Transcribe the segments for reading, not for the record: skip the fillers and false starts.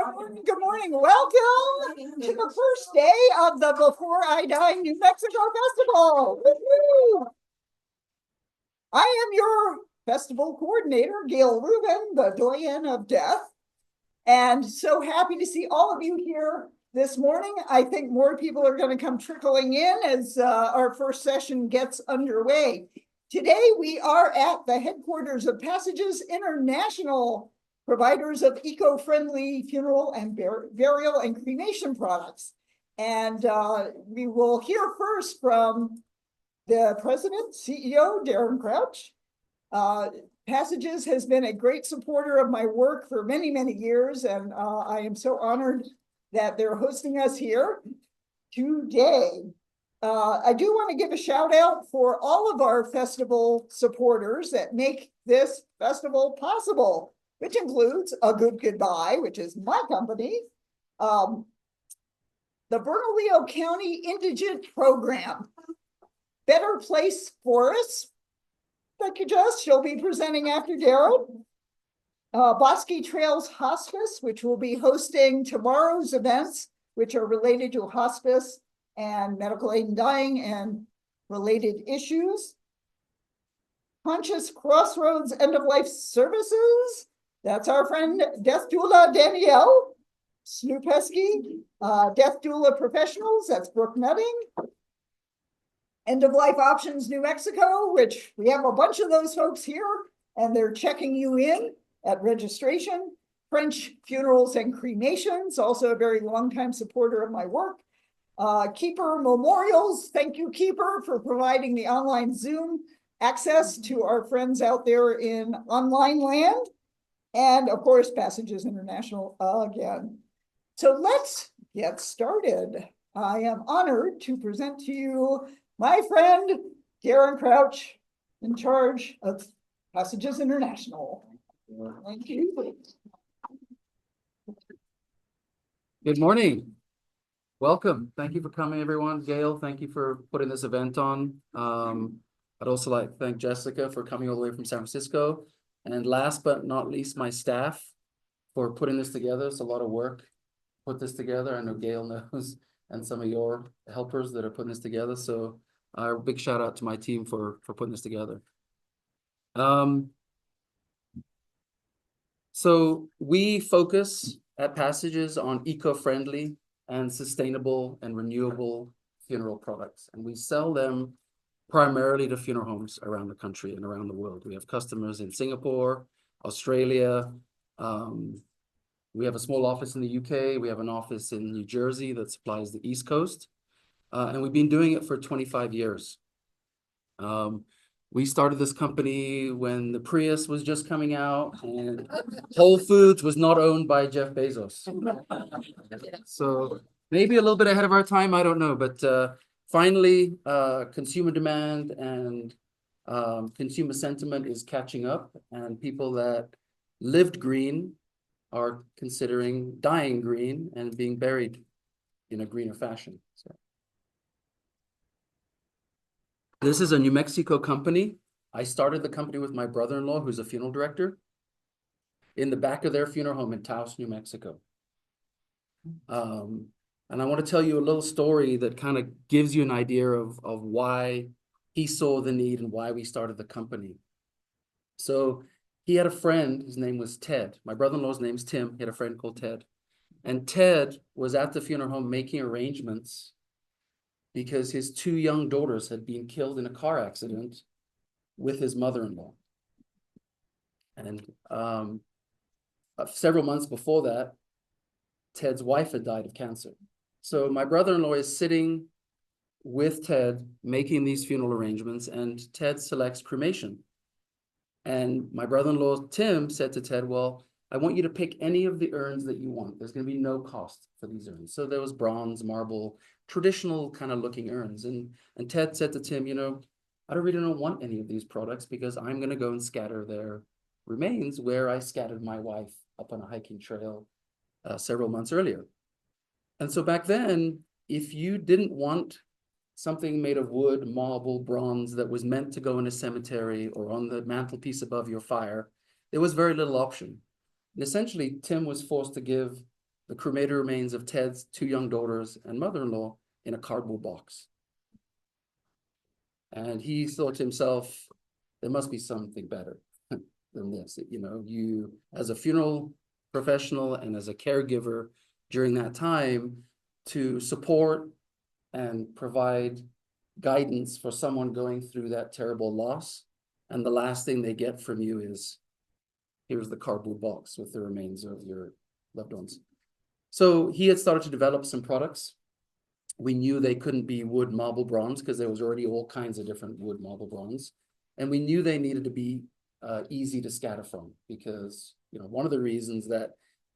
Good morning. Welcome to the first day of the Before I Die New Mexico Festival. Woo-hoo! I am your festival coordinator, Gail Rubin, the doyen of death, and so happy to see all of you here this morning. I think more people are going to come trickling in as our first session gets underway. Today, we are at the headquarters of Passages International, providers of eco-friendly funeral and burial and cremation products. And we will hear first from the president, CEO, Darren Crouch. Passages has been a great supporter of my work for many, many years, and I am so honored that they're hosting us here today. I do want to give a shout out for all of our festival supporters that make this festival possible, which includes A Good Goodbye, which is my company, the Bernalillo County Indigent Program, Better Place Forests, thank you, Jess, she'll be presenting after Darren, Bosque Trails Hospice, which will be hosting tomorrow's events, which are related to hospice and medical aid and dying and related issues. Conscious Crossroads End-of-Life Services, that's our friend Death Doula Danielle Snoopesky, Death Doula Professionals, that's Brooke Nutting. End-of-Life Options New Mexico, which we have a bunch of those folks here, and they're checking you in at registration. French Funerals and Cremations, also a very long-time supporter of my work. Keeper Memorials, thank you, Keeper, for providing the online Zoom access to our friends out there in online land. And of course, Passages International again. So let's get started. I am honored to present to you my friend, Darren Crouch, in charge of Passages International. Thank you. Good morning. Welcome. Thank you for coming, everyone. Gail, thank you for putting this event on. I'd also like to thank Jessica for coming all the way from San Francisco. And last but not least, my staff for putting this together. It's a lot of work to put this together. I know Gail knows, and some of your helpers that are putting this together. So a big shout out to my team for putting this together. So we focus at Passages on eco-friendly and sustainable and renewable funeral products. And we sell them primarily to funeral homes around the country and around the world. We have customers in Singapore, Australia. We have a small office in the UK. We have an office in New Jersey that supplies the East Coast. And we've been doing it for 25 years. We started this company when the Prius was just coming out and Whole Foods was not owned by Jeff Bezos. So maybe a little bit ahead of our time, I don't know. But finally, consumer demand and consumer sentiment is catching up, and people that lived green are considering dying green and being buried in a greener fashion. So this is a New Mexico company. I started the company with my brother-in-law, who's a funeral director, in the back of their funeral home in Taos, New Mexico. And I want to tell you a little story that kind of gives you an idea of why he saw the need and why we started the company. So he had a friend, his name was Ted. My brother-in-law's name is Tim. He had a friend called Ted. And Ted was at the funeral home making arrangements because his two young daughters had been killed in a car accident with his mother-in-law. And several months before that, Ted's wife had died of cancer. So my brother-in-law is sitting with Ted making these funeral arrangements, and Ted selects cremation. And my brother-in-law, Tim, said to Ted, well, I want you to pick any of the urns that you want. There's going to be no cost for these urns. So there was bronze, marble, traditional kind of looking urns. And Ted said to Tim, you know, I don't really don't want any of these products because I'm going to go and scatter their remains where I scattered my wife up on a hiking trail several months earlier. And so back then, if you didn't want something made of wood, marble, bronze that was meant to go in a cemetery or on the mantelpiece above your fire, there was very little option. And essentially, Tim was forced to give the cremated remains of Ted's 2 young daughters and mother-in-law in a cardboard box. And he thought to himself, there must be something better than this. You know, you, as a funeral professional and as a caregiver during that time, to support and provide guidance for someone going through that terrible loss. And the last thing they get from you is, here's the cardboard box with the remains of your loved ones. So he had started to develop some products. We knew they couldn't be wood, marble, bronze, because there was already all kinds of different wood, marble, bronze. And we knew they needed to be easy to scatter from, because, you know, one of the reasons that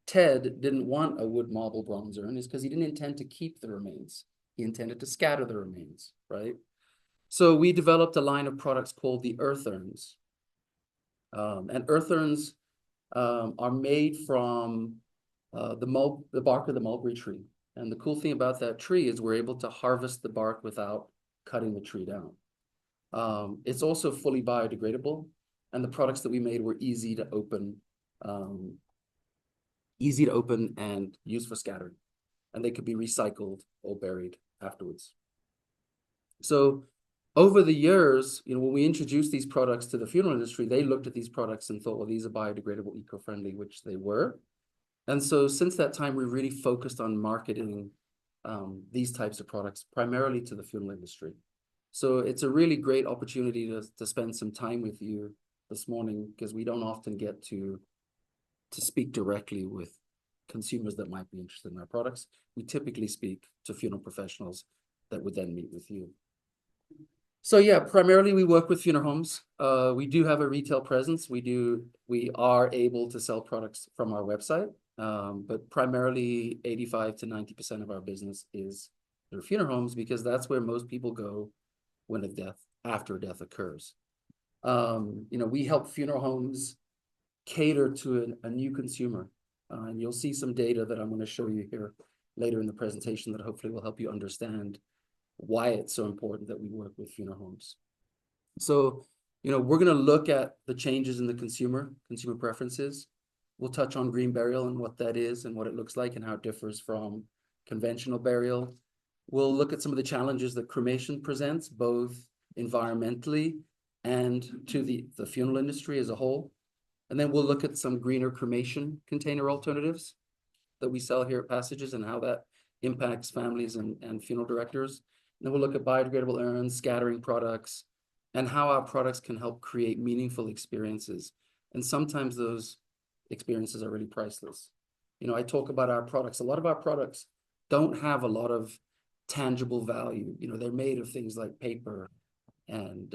Ted didn't want a wood, marble, bronze urn is because he didn't intend to keep the remains. He intended to scatter the remains, right? So we developed a line of products called the earth urns. And earth urns are made from the bark of the mulberry tree. And the cool thing about that tree is we're able to harvest the bark without cutting the tree down. It's also fully biodegradable, and the products that we made were easy to open and use for scattering, and they could be recycled or buried afterwards. So over the years, you know, when we introduced these products to the funeral industry, they looked at these products and thought, well, these are biodegradable, eco-friendly, which they were. And so since that time, we really focused on marketing these types of products, primarily to the funeral industry. So it's a really great opportunity to spend some time with you this morning, because we don't often get to speak directly with consumers that might be interested in our products. We typically speak to funeral professionals that would then meet with you. So yeah, primarily we work with funeral homes. We do have a retail presence. We are able to sell products from our website, but primarily 85 to 90% of our business is through funeral homes, because that's where most people go when after a death occurs. You know, we help funeral homes cater to a new consumer. And you'll see some data that I'm going to show you here later in the presentation that hopefully will help you understand why it's so important that we work with funeral homes. So, you know, we're going to look at the changes in the consumer preferences. We'll touch on green burial and what that is and what it looks like and how it differs from conventional burial. We'll look at some of the challenges that cremation presents, both environmentally and to the funeral industry as a whole. And then we'll look at some greener cremation container alternatives that we sell here at Passages and how that impacts families and funeral directors. And then we'll look at biodegradable urns, scattering products, and how our products can help create meaningful experiences. And sometimes those experiences are really priceless. You know, I talk about our products. A lot of our products don't have a lot of tangible value. You know, they're made of things like paper and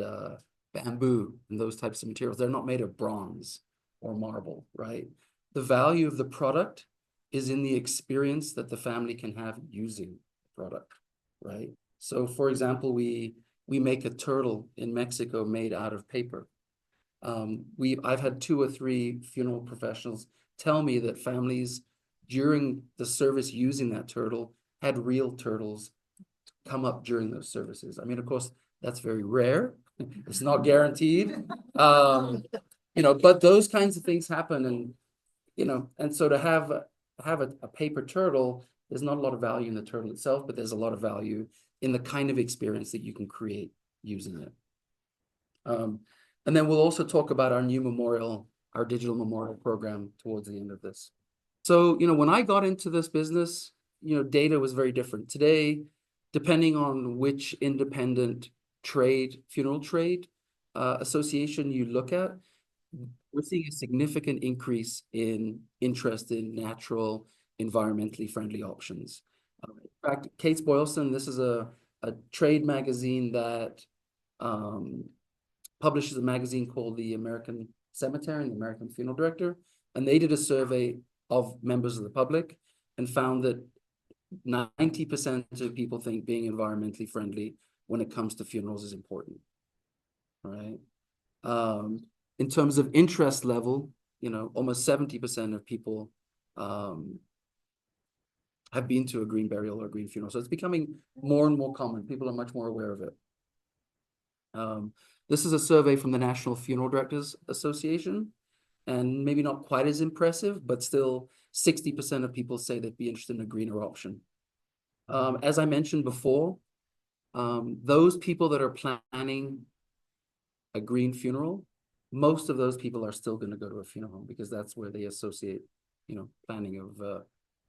bamboo and those types of materials. They're not made of bronze or marble, right? The value of the product is in the experience that the family can have using the product, right? So for example, we make a turtle in Mexico made out of paper. I've had 2 or 3 funeral professionals tell me that families during the service using that turtle had real turtles come up during those services. I mean, of course, that's very rare. It's not guaranteed. You know, but those kinds of things happen, and you know, and so to have a paper turtle, there's not a lot of value in the turtle itself, but there's a lot of value in the kind of experience that you can create using it. And then we'll also talk about our new memorial, our digital memorial program towards the end of this. So, you know, when I got into this business, you know, data was very different. Today, depending on which independent funeral trade association you look at, we're seeing a significant increase in interest in natural, environmentally friendly options. In fact, Kate Boylston, this is a trade magazine that publishes a magazine called the American Cemetery and the American Funeral Director, and they did a survey of members of the public and found that 90% of people think being environmentally friendly when it comes to funerals is important, right? In terms of interest level, you know, almost 70% of people have been to a green burial or a green funeral. So it's becoming more and more common. People are much more aware of it. This is a survey from the National Funeral Directors Association, and maybe not quite as impressive, but still 60% of people say they'd be interested in a greener option. As I mentioned before, those people that are planning a green funeral, most of those people are still going to go to a funeral home because that's where they associate, planning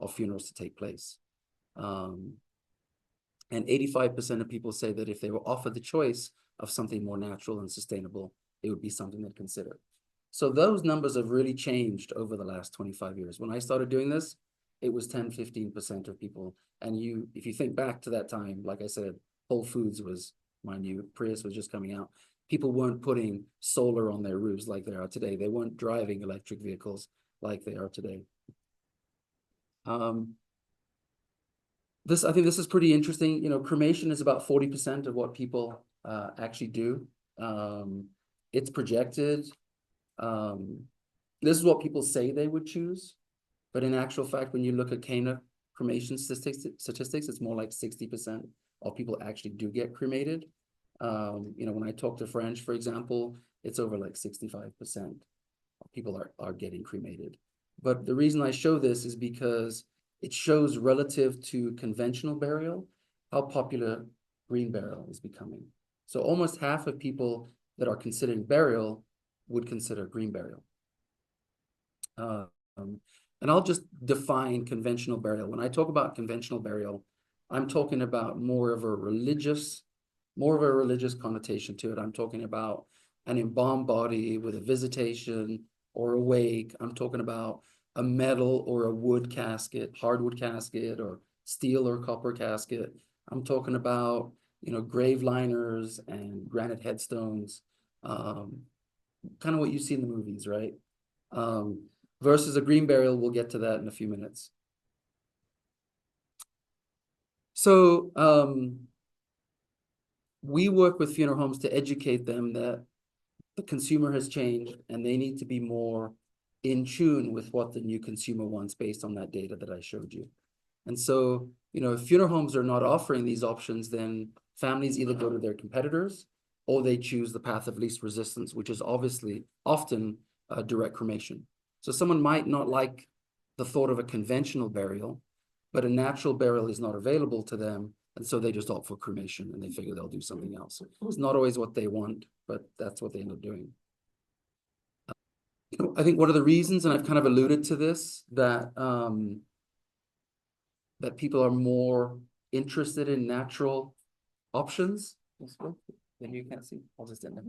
of funerals to take place. And 85% of people say that if they were offered the choice of something more natural and sustainable, it would be something they'd consider. So those numbers have really changed over the last 25 years. When I started doing this, it was 10, 15% of people. And if you think back to that time, like I said, Whole Foods was, mind you, Prius was just coming out. People weren't putting solar on their roofs like they are today. They weren't driving electric vehicles like they are today. I think this is pretty interesting. Cremation is about 40% of what people actually do. It's projected. This is what people say they would choose, but in actual fact, when you look at Cana cremation statistics, it's more like 60% of people actually do get cremated. When I talk to French, for example, it's over like 65% of people are getting cremated. But the reason I show this is because it shows relative to conventional burial, how popular green burial is becoming. So almost half of people that are considering burial would consider green burial. And I'll just define conventional burial. When I talk about conventional burial, I'm talking about more of a religious connotation to it. I'm talking about an embalmed body with a visitation or a wake. I'm talking about a metal or a wood casket, hardwood casket, or steel or copper casket. I'm talking about, grave liners and granite headstones, kind of what you see in the movies, right? Versus a green burial. We'll get to that in a few minutes. So we work with funeral homes to educate them that the consumer has changed and they need to be more in tune with what the new consumer wants based on that data that I showed you. And so, if funeral homes are not offering these options, then families either go to their competitors or they choose the path of least resistance, which is obviously often direct cremation. So someone might not like the thought of a conventional burial, but a natural burial is not available to them. And so they just opt for cremation and they figure they'll do something else. It's not always what they want, but that's what they end up doing. I think one of the reasons, and I've kind of alluded to this, that people are more interested in natural options. Then you can't see. I'll just end there.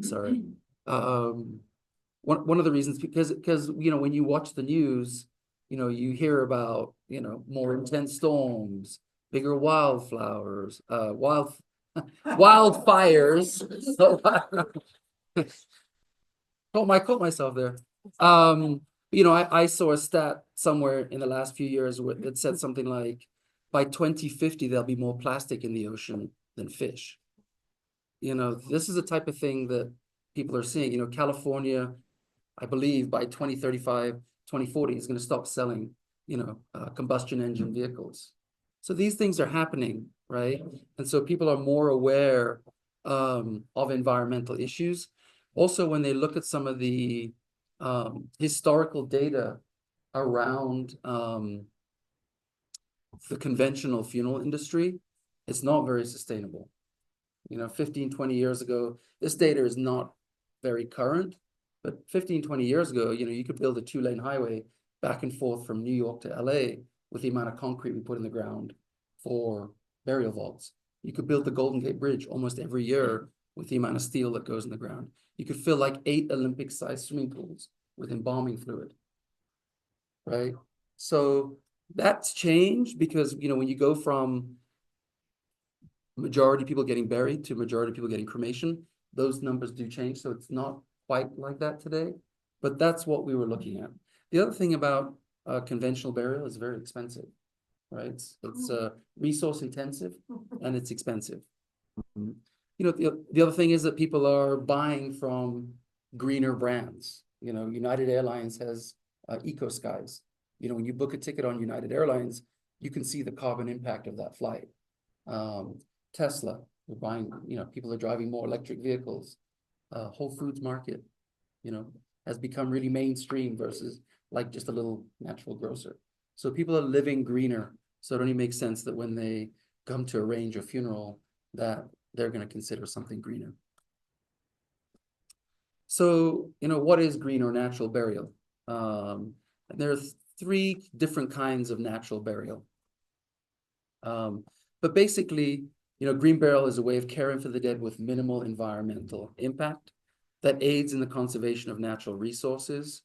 Sorry. One of the reasons, because when you watch the news, you hear about more intense storms, bigger wildflowers, wildfires. Caught myself there. I saw a stat somewhere in the last few years that said something like, by 2050, there'll be more plastic in the ocean than fish. This is the type of thing that people are seeing. California, I believe by 2035, 2040 is going to stop selling, combustion engine vehicles. So these things are happening, right? And so people are more aware of environmental issues. Also, when they look at some of the historical data around the conventional funeral industry, it's not very sustainable. 15, 20 years ago, this data is not very current, but 15, 20 years ago, you could build a 2-lane highway back and forth from New York to LA with the amount of concrete we put in the ground for burial vaults. You could build the Golden Gate Bridge almost every year with the amount of steel that goes in the ground. You could fill like 8 Olympic-sized swimming pools with embalming fluid, right? So that's changed because, when you go from majority people getting buried to majority people getting cremation, those numbers do change. So it's not quite like that today, but that's what we were looking at. The other thing about conventional burial is very expensive, right? It's resource intensive and it's expensive. The other thing is that people are buying from greener brands. United Airlines has Eco Skies. When you book a ticket on United Airlines, you can see the carbon impact of that flight. Tesla, we're buying, people are driving more electric vehicles. Whole Foods Market, has become really mainstream versus like just a little natural grocer. So people are living greener. So it only makes sense that when they come to arrange a funeral, that they're going to consider something greener. So, what is green or natural burial? And there are three different kinds of natural burial. But basically, green burial is a way of caring for the dead with minimal environmental impact that aids in the conservation of natural resources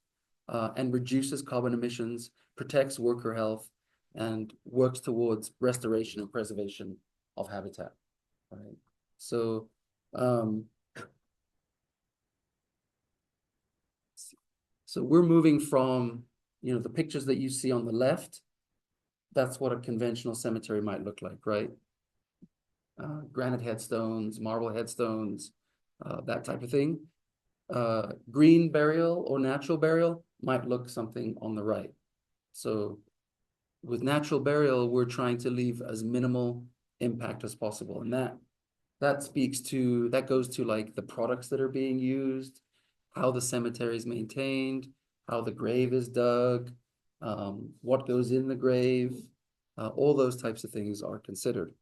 and reduces carbon emissions, protects worker health, and works towards restoration and preservation of habitat. Right. So, we're moving from, the pictures that you see on the left. That's what a conventional cemetery might look like, right? Granite headstones, marble headstones, that type of thing. Green burial or natural burial might look something on the right. So with natural burial, we're trying to leave as minimal impact as possible. And that goes to like the products that are being used, how the cemetery is maintained, how the grave is dug, what goes in the grave, all those types of things are considered.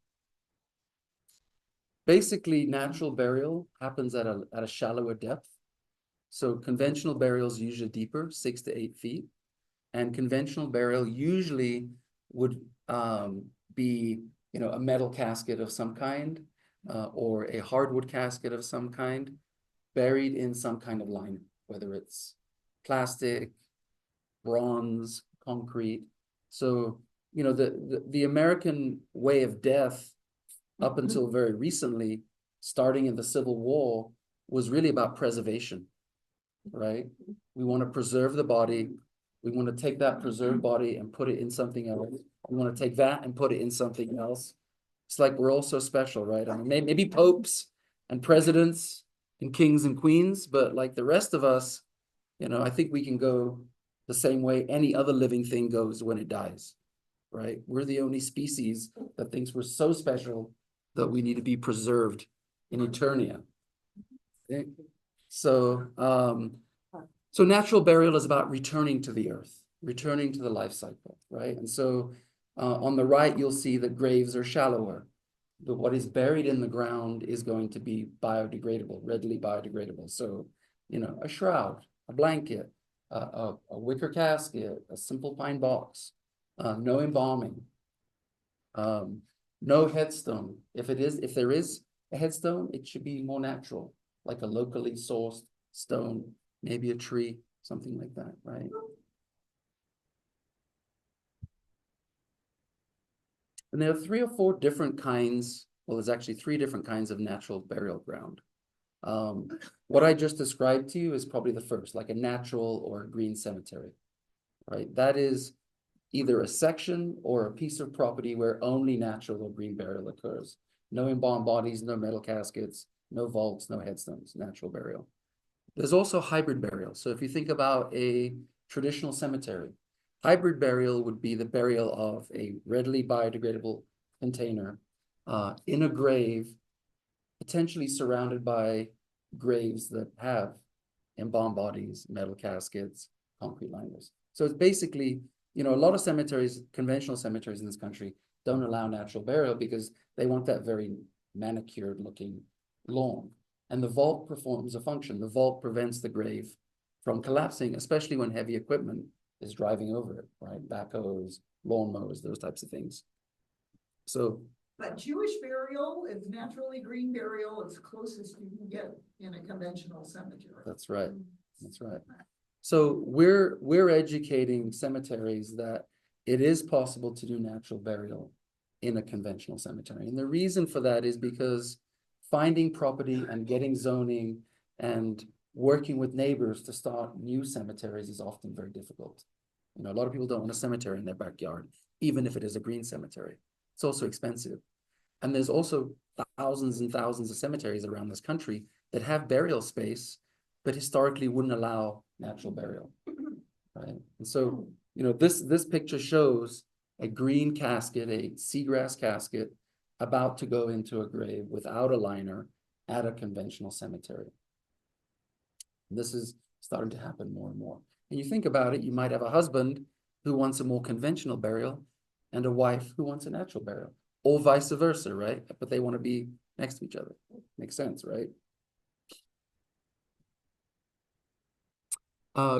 Basically, natural burial happens at a shallower depth. So conventional burial is usually deeper, 6 to 8 feet. And conventional burial usually would be, a metal casket of some kind or a hardwood casket of some kind, buried in some kind of liner, whether it's plastic, bronze, concrete. So, the American way of death up until very recently, starting in the Civil War, was really about preservation, right? We want to preserve the body. We want to take that preserved body and put it in something else. We want to take that and put it in something else. It's like we're all so special, right? I mean, maybe popes and presidents and kings and queens, but like the rest of us, I think we can go the same way any other living thing goes when it dies, right? We're the only species that thinks we're so special that we need to be preserved in Eternia. Okay? So, so natural burial is about returning to the earth, returning to the life cycle, right? And so on the right, you'll see that graves are shallower, but what is buried in the ground is going to be biodegradable, readily biodegradable. So, a shroud, a blanket, a wicker casket, a simple pine box, no embalming, no headstone. If there is a headstone, it should be more natural, like a locally sourced stone, maybe a tree, something like that, right? And there are 3 or 4 different kinds. Well, there's actually 3 different kinds of natural burial ground. What I just described to you is probably the first, like a natural or a green cemetery, right? That is either a section or a piece of property where only natural or green burial occurs. No embalmed bodies, no metal caskets, no vaults, no headstones, natural burial. There's also hybrid burial. So if you think about a traditional cemetery, hybrid burial would be the burial of a readily biodegradable container in a grave, potentially surrounded by graves that have embalmed bodies, metal caskets, concrete liners. So it's basically, a lot of cemeteries, conventional cemeteries in this country, don't allow natural burial because they want that very manicured looking lawn. And the vault performs a function. The vault prevents the grave from collapsing, especially when heavy equipment is driving over it, right? Backhoes, lawnmowers, those types of things. So, but Jewish burial is naturally green burial as closest you can get in a conventional cemetery. That's right. That's right. So we're educating cemeteries that it is possible to do natural burial in a conventional cemetery. And the reason for that is because finding property and getting zoning and working with neighbors to start new cemeteries is often very difficult. A lot of people don't want a cemetery in their backyard, even if it is a green cemetery. It's also expensive. And there's also thousands and thousands of cemeteries around this country that have burial space, but historically wouldn't allow natural burial, right? And so, this picture shows a green casket, a seagrass casket, about to go into a grave without a liner at a conventional cemetery. This is starting to happen more and more. And you think about it, you might have a husband who wants a more conventional burial and a wife who wants a natural burial, or vice versa, right? But they want to be next to each other. Makes sense, right?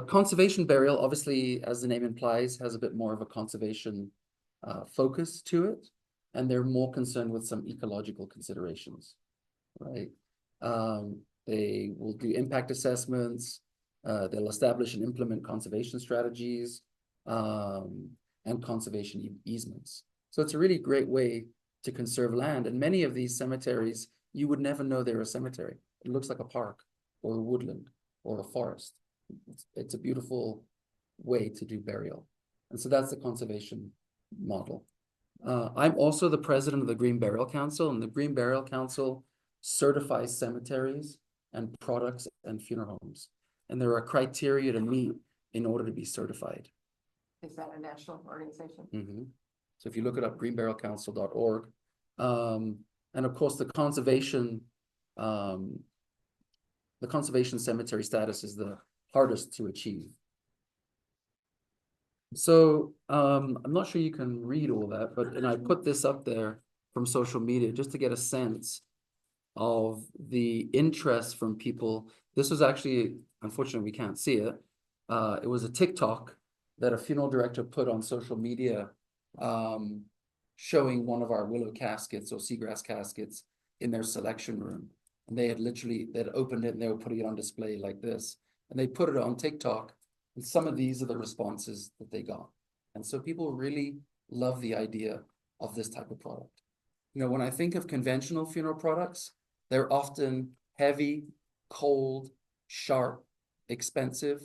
Conservation burial, obviously, as the name implies, has a bit more of a conservation focus to it, and they're more concerned with some ecological considerations, right? They will do impact assessments, they'll establish and implement conservation strategies, and conservation easements. So it's a really great way to conserve land, and many of these cemeteries, you would never know they're a cemetery. It looks like a park or a woodland or a forest. It's a beautiful way to do burial. And so that's the conservation model. I'm also the president of the Green Burial Council, and the Green Burial Council certifies cemeteries and products and funeral homes. And there are criteria to meet in order to be certified. Is that a national organization? Mm-hmm. So if you look it up, greenburialcouncil.org. And of course, the conservation cemetery status is the hardest to achieve. So I'm not sure you can read all that, and I put this up there from social media just to get a sense of the interest from people. This was actually, unfortunately, we can't see it. It was a TikTok that a funeral director put on social media, showing one of our willow caskets or seagrass caskets in their selection room. And they'd opened it and they were putting it on display like this. And they put it on TikTok. And some of these are the responses that they got. And so people really love the idea of this type of product. You know, when I think of conventional funeral products, they're often heavy, cold, sharp, expensive.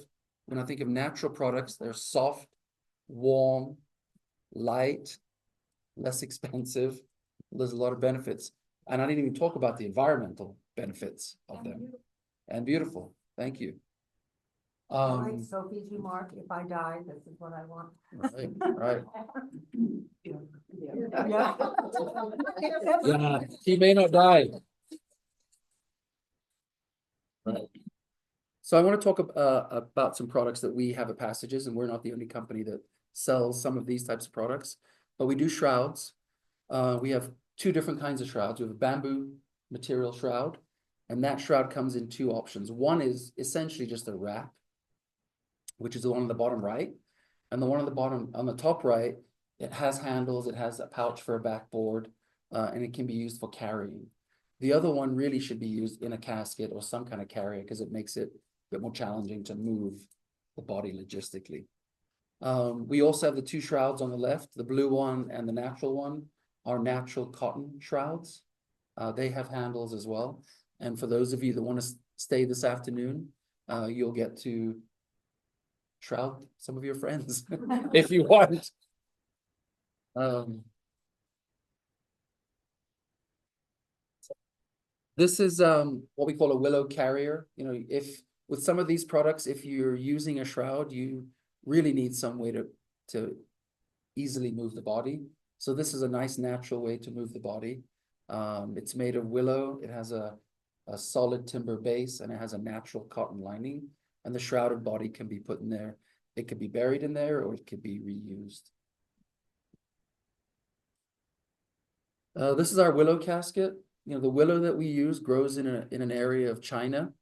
When I think of natural products, they're soft, warm, light, less expensive. There's a lot of benefits. And I didn't even talk about the environmental benefits of them. And beautiful. Thank you. All right, Sophie's remark, if I die, this is what I want. Right. Yeah. Yeah, he may not die. Right. So I want to talk about some products that we have at Passages, and we're not the only company that sells some of these types of products, but we do shrouds. We have two different kinds of shrouds. We have a bamboo material shroud, and that shroud comes in two options. One is essentially just a wrap, which is the one on the bottom right, and the one on the top right, it has handles, it has a pouch for a backboard, and it can be used for carrying. The other one really should be used in a casket or some kind of carrier because it makes it a bit more challenging to move the body logistically. We also have the two shrouds on the left, the blue one and the natural one are natural cotton shrouds. They have handles as well. And for those of you that want to stay this afternoon, you'll get to shroud some of your friends if you want. This is what we call a willow carrier. You know, if with some of these products, if you're using a shroud, you really need some way to easily move the body. So this is a nice natural way to move the body. It's made of willow. It has a solid timber base and it has a natural cotton lining. And the shrouded body can be put in there. It could be buried in there or it could be reused. This is our willow casket. You know, the willow that we use grows in an area of China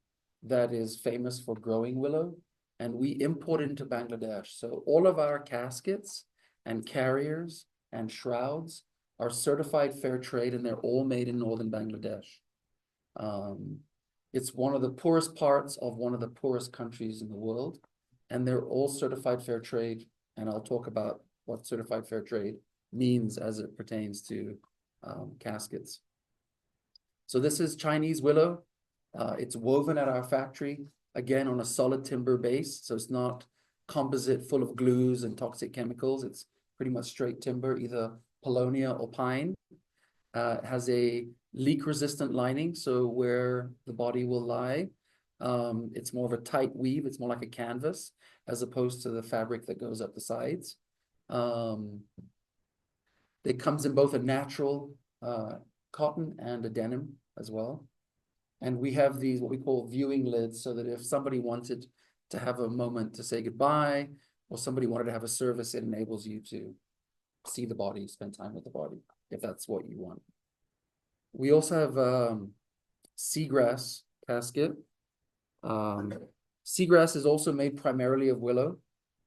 that is famous for growing willow, and we import it into Bangladesh. So all of our caskets and carriers and shrouds are certified fair trade, and they're all made in northern Bangladesh. It's one of the poorest parts of one of the poorest countries in the world, and they're all certified fair trade. And I'll talk about what certified fair trade means as it pertains to caskets. So this is Chinese willow. It's woven at our factory, again, on a solid timber base. So it's not composite full of glues and toxic chemicals. It's pretty much straight timber, either paulownia or pine. It has a leak-resistant lining, so where the body will lie, it's more of a tight weave. It's more like a canvas, as opposed to the fabric that goes up the sides. It comes in both a natural cotton and a denim as well. And we have these, what we call viewing lids, so that if somebody wanted to have a moment to say goodbye, or somebody wanted to have a service, it enables you to see the body, spend time with the body, if that's what you want. We also have seagrass casket. Seagrass is also made primarily of willow,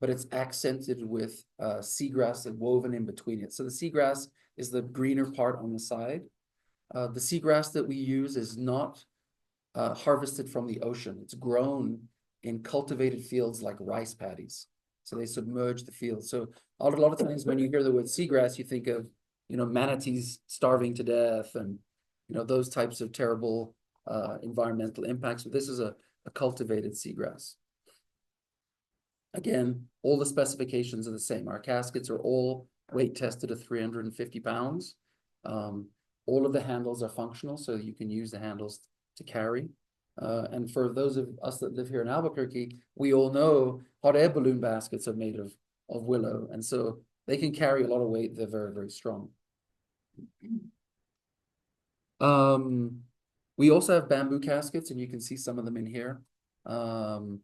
but it's accented with seagrass and woven in between it. So the seagrass is the greener part on the side. The seagrass that we use is not harvested from the ocean. It's grown in cultivated fields like rice paddies. So they submerge the field. So a lot of times when you hear the word seagrass, you think of, manatees starving to death and, those types of terrible environmental impacts. But this is a cultivated seagrass. Again, all the specifications are the same. Our caskets are all weight tested at 350 pounds. All of the handles are functional, so you can use the handles to carry. And for those of us that live here in Albuquerque, we all know hot air balloon baskets are made of willow. And so they can carry a lot of weight. They're very, very strong. We also have bamboo caskets, and you can see some of them in here. The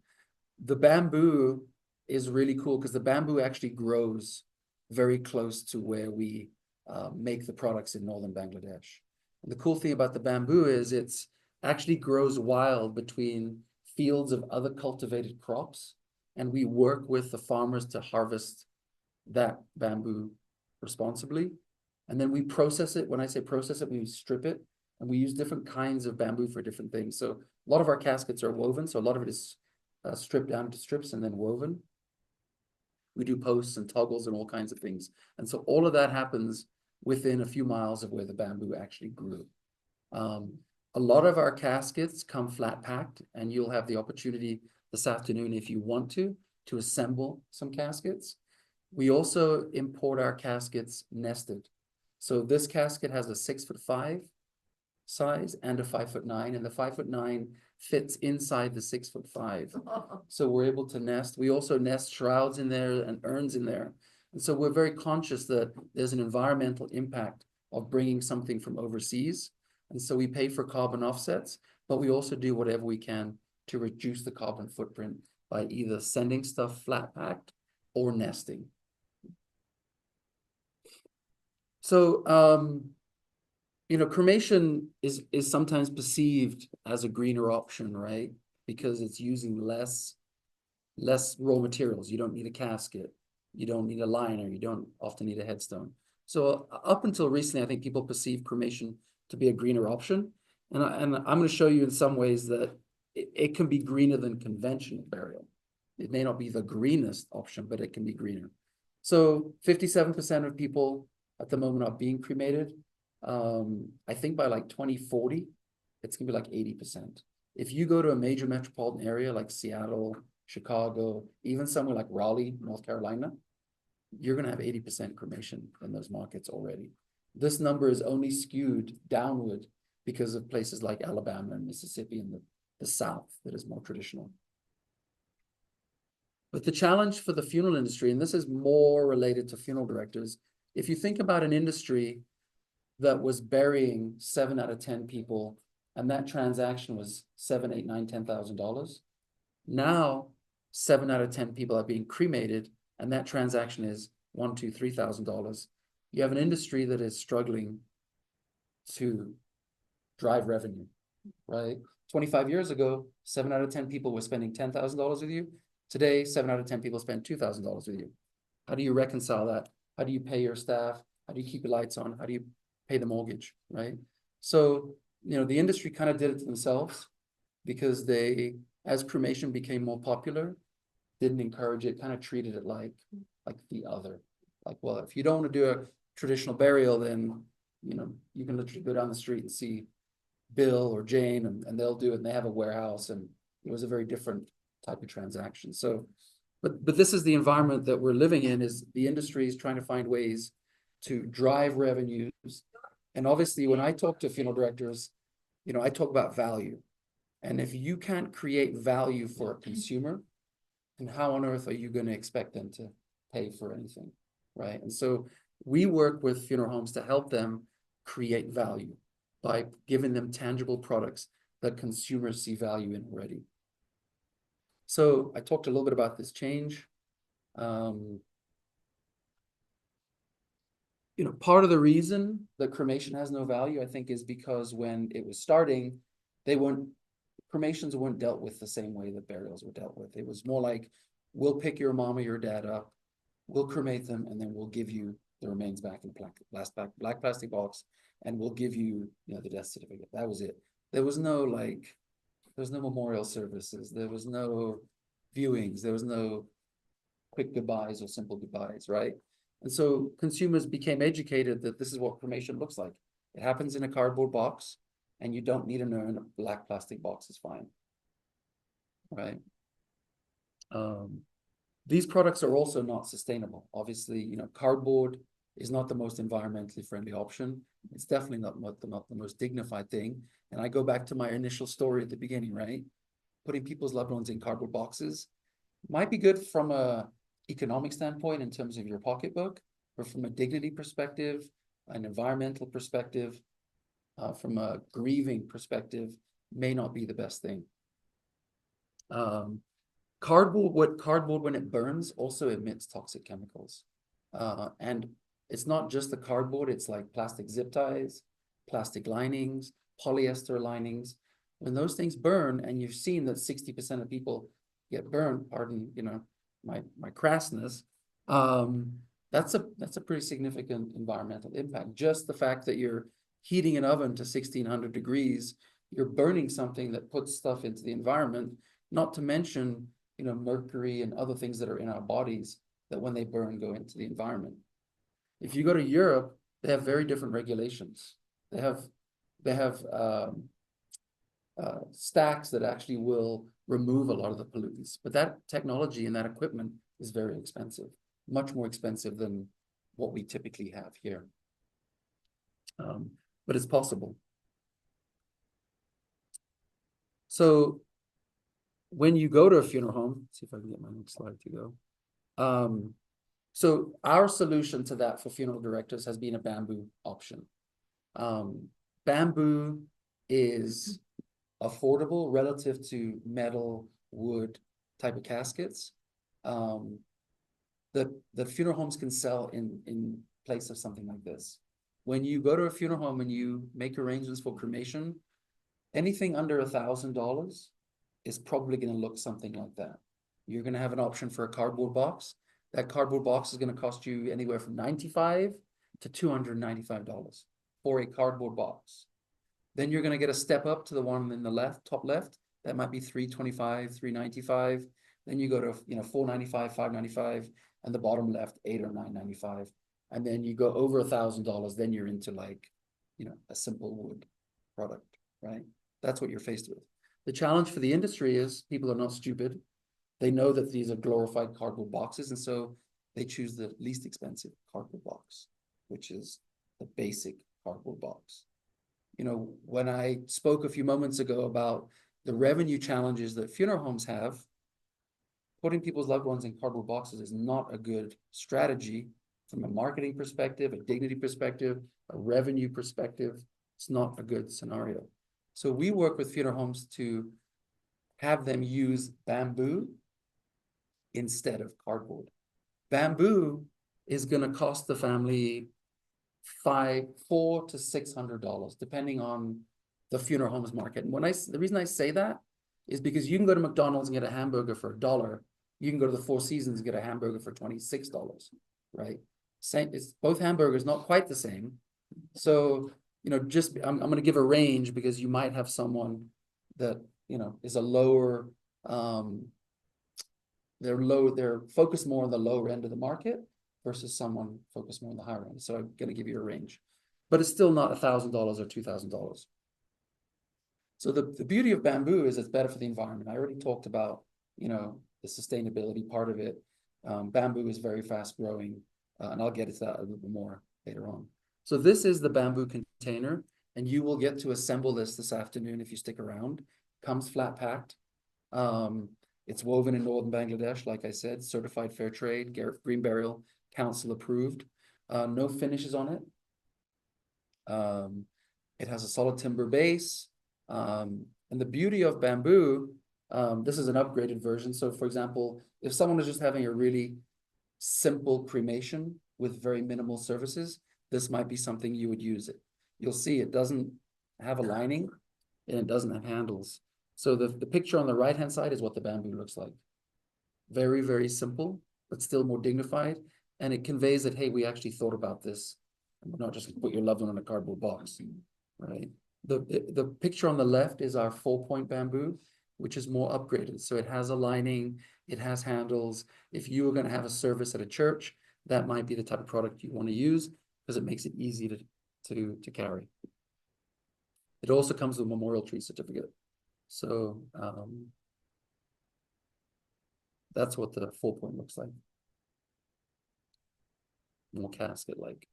bamboo is really cool because the bamboo actually grows very close to where we make the products in northern Bangladesh. And the cool thing about the bamboo is it's actually grows wild between fields of other cultivated crops, and we work with the farmers to harvest that bamboo responsibly. And then we process it. When I say process it, we strip it, and we use different kinds of bamboo for different things. So a lot of our caskets are woven, so a lot of it is stripped down to strips and then woven. We do posts and toggles and all kinds of things. And so all of that happens within a few miles of where the bamboo actually grew. A lot of our caskets come flat packed, and you'll have the opportunity this afternoon, if you want to assemble some caskets. We also import our caskets nested. So this casket has a 6'5" size and a 5'9", and the 5'9" fits inside the 6'5". So we're able to nest. We also nest shrouds in there and urns in there. And so we're very conscious that there's an environmental impact of bringing something from overseas. And so we pay for carbon offsets, but we also do whatever we can to reduce the carbon footprint by either sending stuff flat packed or nesting. So, cremation is sometimes perceived as a greener option, right? Because it's using less raw materials. You don't need a casket. You don't need a liner. You don't often need a headstone. So up until recently, I think people perceive cremation to be a greener option. And I'm going to show you in some ways that it can be greener than conventional burial. It may not be the greenest option, but it can be greener. So 57% of people at the moment are being cremated. I think by like 2040, it's gonna be like 80%. If you go to a major metropolitan area like Seattle, Chicago, even somewhere like Raleigh, North Carolina, you're gonna have 80% cremation in those markets already. This number is only skewed downward because of places like Alabama and Mississippi and the South that is more traditional. But the challenge for the funeral industry, and this is more related to funeral directors, if you think about an industry that was burying 7 out of 10 people, and that transaction was $7,000, $8,000, $9,000, $10,000. Now, 7 out of 10 people are being cremated, and that transaction is $1,000, $2,000, $3,000. You have an industry that is struggling to drive revenue, right? 25 years ago, 7 out of 10 people were spending $10,000 with you. Today, 7 out of 10 people spend $2,000 with you. How do you reconcile that? How do you pay your staff? How do you keep the lights on? How do you pay the mortgage, right? So, the industry kind of did it to themselves because they, as cremation became more popular, didn't encourage it, kind of treated it like the other. Like, well, if you don't want to do a traditional burial, then, you can literally go down the street and see Bill or Jane, and they'll do it, and they have a warehouse, and it was a very different type of transaction. So, but this is the environment that we're living in, is the industry is trying to find ways to drive revenues. And obviously, when I talk to funeral directors, I talk about value. And if you can't create value for a consumer, then how on earth are you going to expect them to pay for anything, right? And so we work with funeral homes to help them create value by giving them tangible products that consumers see value in already. So I talked a little bit about this change. Part of the reason that cremation has no value, I think, is because when it was starting, cremations weren't dealt with the same way that burials were dealt with. It was more like, we'll pick your mom or your dad up, we'll cremate them, and then we'll give you the remains back in a black plastic box, and we'll give you, the death certificate. That was it. There was no memorial services. There was no viewings. There was no quick goodbyes or simple goodbyes, right? And so consumers became educated that this is what cremation looks like. It happens in a cardboard box, and you don't need an urn. A black plastic box is fine, right? These products are also not sustainable. Obviously, cardboard is not the most environmentally friendly option. It's definitely not the most dignified thing. And I go back to my initial story at the beginning, right? Putting people's loved ones in cardboard boxes might be good from a economic standpoint in terms of your pocketbook, but from a dignity perspective, an environmental perspective, from a grieving perspective, may not be the best thing. Cardboard, when it burns, also emits toxic chemicals. And it's not just the cardboard, it's like plastic zip ties, plastic linings, polyester linings. When those things burn, and you've seen that 60% of people get burned, pardon, my crassness, that's a pretty significant environmental impact. Just the fact that you're heating an oven to 1600 degrees, you're burning something that puts stuff into the environment, not to mention, mercury and other things that are in our bodies that when they burn go into the environment. If you go to Europe, they have very different regulations. They have stacks that actually will remove a lot of the pollutants, but that technology and that equipment is very expensive, much more expensive than what we typically have here. But it's possible. So when you go to a funeral home, let's see if I can get my next slide to go. So our solution to that for funeral directors has been a bamboo option. Bamboo is affordable relative to metal, wood type of caskets. The funeral homes can sell in place of something like this. When you go to a funeral home and you make arrangements for cremation, anything under $1,000 is probably going to look something like that. You're going to have an option for a cardboard box. That cardboard box is going to cost you anywhere from $95 to $295 for a cardboard box. Then you're going to get a step up to the one in the top left. That might be $325, $395. Then you go to $495, $595, and the bottom left $8 or $995. And then you go over $1,000. Then you're into a simple wood product, right? That's what you're faced with. The challenge for the industry is people are not stupid. They know that these are glorified cardboard boxes, and so they choose the least expensive cardboard box, which is the basic cardboard box. When I spoke a few moments ago about the revenue challenges that funeral homes have, putting people's loved ones in cardboard boxes is not a good strategy from a marketing perspective, a dignity perspective, a revenue perspective. It's not a good scenario. So we work with funeral homes to have them use bamboo instead of cardboard. Bamboo is going to cost the family $400 to $600, depending on the funeral homes market. And the reason I say that is because you can go to McDonald's and get a hamburger for $1. You can go to the Four Seasons and get a hamburger for $26, right? It's both hamburgers, not quite the same. So, I'm going to give a range because you might have someone that, is a lower, they're focused more on the lower end of the market versus someone focused more on the higher end. So I'm going to give you a range, but it's still not $1,000 or $2,000. So the beauty of bamboo is it's better for the environment. I already talked about, the sustainability part of it. Bamboo is very fast growing, and I'll get into that a little bit more later on. So this is the bamboo container, and you will get to assemble this afternoon if you stick around. Comes flat packed. It's woven in northern Bangladesh, like I said, certified fair trade, Green Burial Council approved. No finishes on it. It has a solid timber base. And the beauty of bamboo, This is an upgraded version. So for example, if someone is just having a really simple cremation with very minimal services, this might be something you would use it. You'll see it doesn't have a lining and it doesn't have handles. So the picture on the right-hand side is what the bamboo looks like. Very, very simple, but still more dignified. And it conveys that, hey, we actually thought about this. And we're not just put your loved one in a cardboard box, right? The picture on the left is our 4-point bamboo, which is more upgraded. So it has a lining, it has handles. If you were going to have a service at a church, that might be the type of product you want to use because it makes it easy to carry. It also comes with a memorial tree certificate. So that's what the 4-point looks like. More casket-like.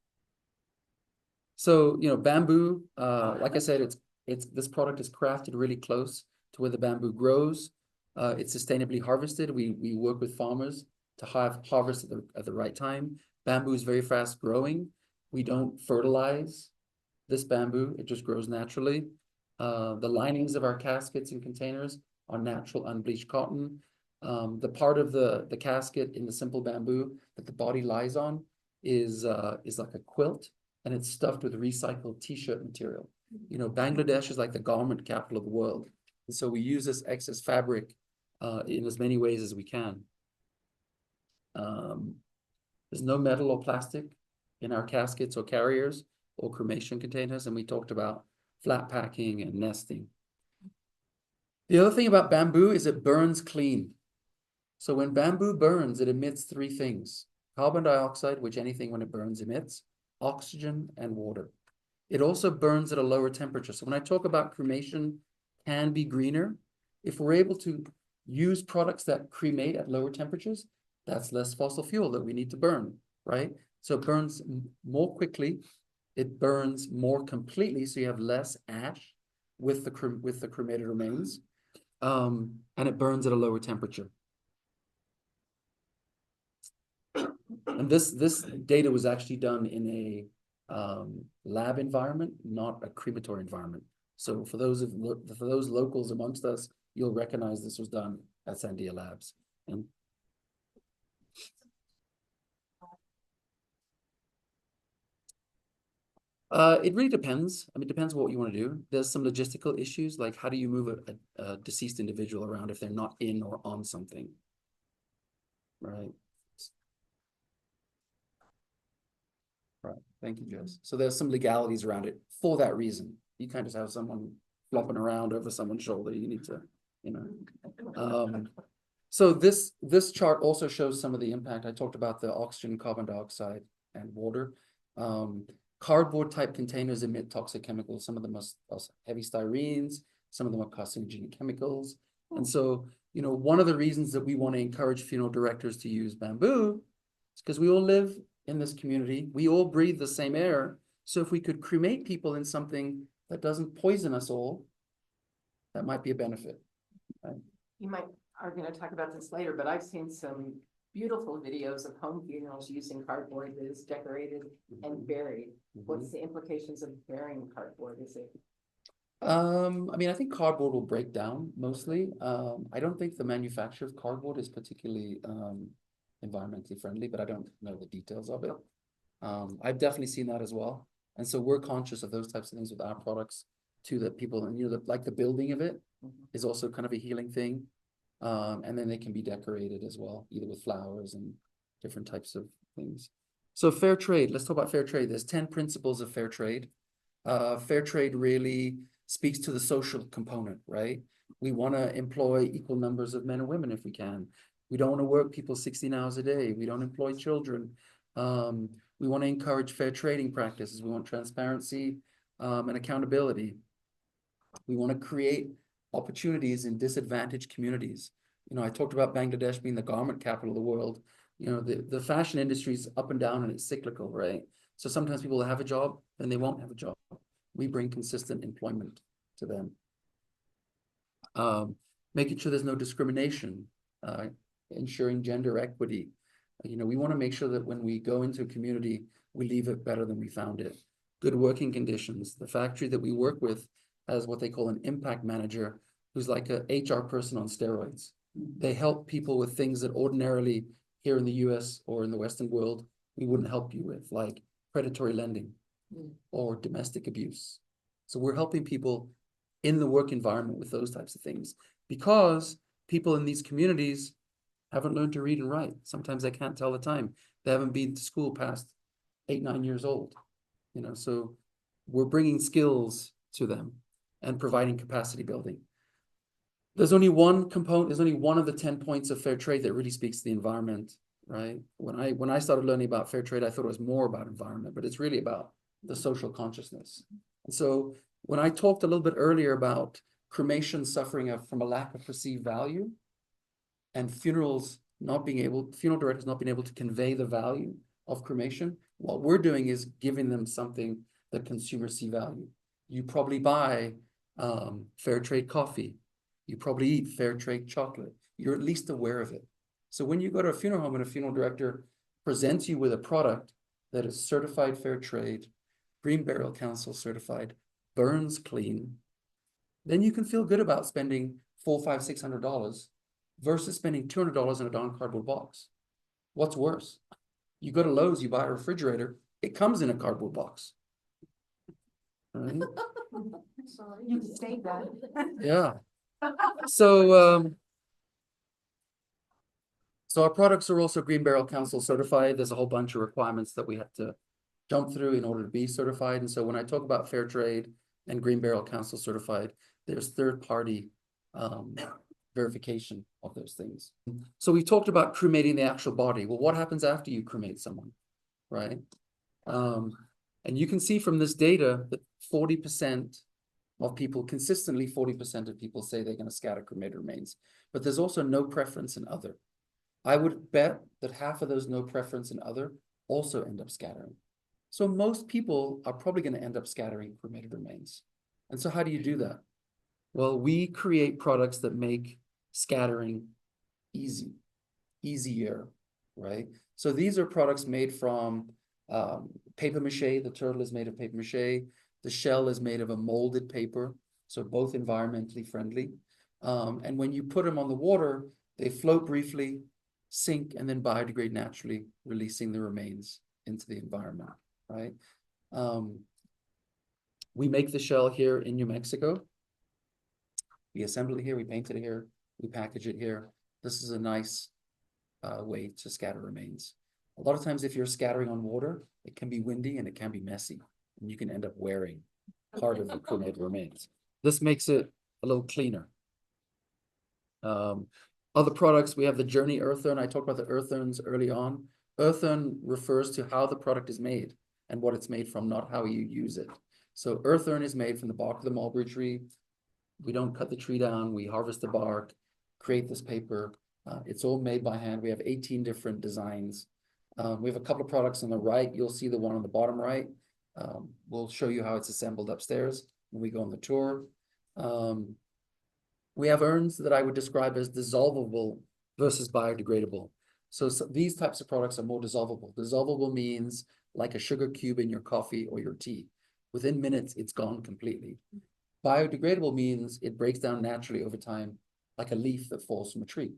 So, you know, bamboo, like I said, this product is crafted really close to where the bamboo grows. It's sustainably harvested. We work with farmers to harvest at the right time. Bamboo is very fast growing. We don't fertilize this bamboo. It just grows naturally. The linings of our caskets and containers are natural unbleached cotton. The part of the casket in the simple bamboo that the body lies on is like a quilt, and it's stuffed with recycled t-shirt material. You know, Bangladesh is like the garment capital of the world. And so we use this excess fabric in as many ways as we can. There's no metal or plastic in our caskets or carriers or cremation containers, and we talked about flat packing and nesting. The other thing about bamboo is it burns clean. So when bamboo burns, it emits 3 things: carbon dioxide, which anything when it burns emits, oxygen, and water. It also burns at a lower temperature. So when I talk about cremation can be greener, if we're able to use products that cremate at lower temperatures, that's less fossil fuel that we need to burn, right? So it burns more quickly, it burns more completely, so you have less ash with the cremated remains, and it burns at a lower temperature. And this data was actually done in a lab environment, not a crematory environment. So for those locals amongst us, you'll recognize this was done at Sandia Labs. And it really depends. I mean, it depends on what you want to do. There's some logistical issues, like how do you move a deceased individual around if they're not in or on something, right? Right. Thank you, Jess. So there's some legalities around it for that reason. You can't just have someone flopping around over someone's shoulder. You need to, you know. So this chart also shows some of the impact. I talked about the oxygen, carbon dioxide, and water. Cardboard type containers emit toxic chemicals. Some of them are heavy styrenes. Some of them are carcinogenic chemicals. And so, you know, one of the reasons that we want to encourage funeral directors to use bamboo is because we all live in this community. We all breathe the same air. So if we could cremate people in something that doesn't poison us all, that might be a benefit. Right? You are going to talk about this later, but I've seen some beautiful videos of home funerals using cardboard that is decorated and buried. What's the implications of burying cardboard? Is it? I mean, I think cardboard will break down mostly. I don't think the manufacture of cardboard is particularly environmentally friendly, but I don't know the details of it. I've definitely seen that as well. And so we're conscious of those types of things with our products too, that people, and you know, like the building of it is also kind of a healing thing. And then they can be decorated as well, either with flowers and different types of things. So fair trade, let's talk about fair trade. There's 10 principles of fair trade. Fair trade really speaks to the social component, right? We want to employ equal numbers of men and women if we can. We don't want to work people 16 hours a day. We don't employ children. We want to encourage fair trading practices. We want transparency and accountability. We want to create opportunities in disadvantaged communities. You know, I talked about Bangladesh being the garment capital of the world. You know, the fashion industry is up and down and it's cyclical, right? So sometimes people have a job and they won't have a job. We bring consistent employment to them. Making sure there's no discrimination, ensuring gender equity. You know, we want to make sure that when we go into a community, we leave it better than we found it. Good working conditions. The factory that we work with has what they call an impact manager, who's like a HR person on steroids. They help people with things that ordinarily here in the US or in the Western world, we wouldn't help you with, like predatory lending or domestic abuse. So we're helping people in the work environment with those types of things because people in these communities haven't learned to read and write. Sometimes they can't tell the time. They haven't been to school past 8, 9 years old, you know, so we're bringing skills to them and providing capacity building. There's only one component, there's only one of the 10 points of fair trade that really speaks to the environment, right? When I started learning about fair trade, I thought it was more about environment, but it's really about the social consciousness. And so when I talked a little bit earlier about cremation suffering from a lack of perceived value and funeral directors not being able to convey the value of cremation, what we're doing is giving them something that consumers see value. You probably buy fair trade coffee. You probably eat fair trade chocolate. You're at least aware of it. So when you go to a funeral home and a funeral director presents you with a product that is certified fair trade, Green Burial Council certified, burns clean, then you can feel good about spending $400, $500, $600 versus spending $200 in a darn cardboard box. What's worse? You go to Lowe's, you buy a refrigerator, it comes in a cardboard box. Right? Sorry, you can state that. Yeah. So our products are also Green Burial Council certified. There's a whole bunch of requirements that we have to jump through in order to be certified. And so when I talk about fair trade and Green Burial Council certified, there's third-party verification of those things. So we talked about cremating the actual body. Well, what happens after you cremate someone, right? And you can see from this data that 40% of people, consistently 40% of people say they're going to scatter cremated remains, but there's also no preference in other. I would bet that half of those no preference in other also end up scattering. So most people are probably going to end up scattering cremated remains. And so how do you do that? Well, we create products that make scattering easier, right? So these are products made from paper mache. The turtle is made of paper mache. The shell is made of a molded paper, so both environmentally friendly. And when you put them on the water, they float briefly, sink, and then biodegrade naturally, releasing the remains into the environment, right? We make the shell here in New Mexico. We assemble it here, we paint it here, we package it here. This is a nice way to scatter remains. A lot of times if you're scattering on water, it can be windy and it can be messy, and you can end up wearing part of the cremated remains. This makes it a little cleaner. Other products, we have the Journey Earth Urn. I talked about the earth urns early on. Earth urn refers to how the product is made and what it's made from, not how you use it. So earth urn is made from the bark of the mulberry tree. We don't cut the tree down. We harvest the bark, create this paper. It's all made by hand. We have 18 different designs. We have a couple of products on the right. You'll see the one on the bottom right. We'll show you how it's assembled upstairs when we go on the tour. We have urns that I would describe as dissolvable versus biodegradable. So these types of products are more dissolvable. Dissolvable means like a sugar cube in your coffee or your tea. Within minutes, it's gone completely. Biodegradable means it breaks down naturally over time, like a leaf that falls from a tree.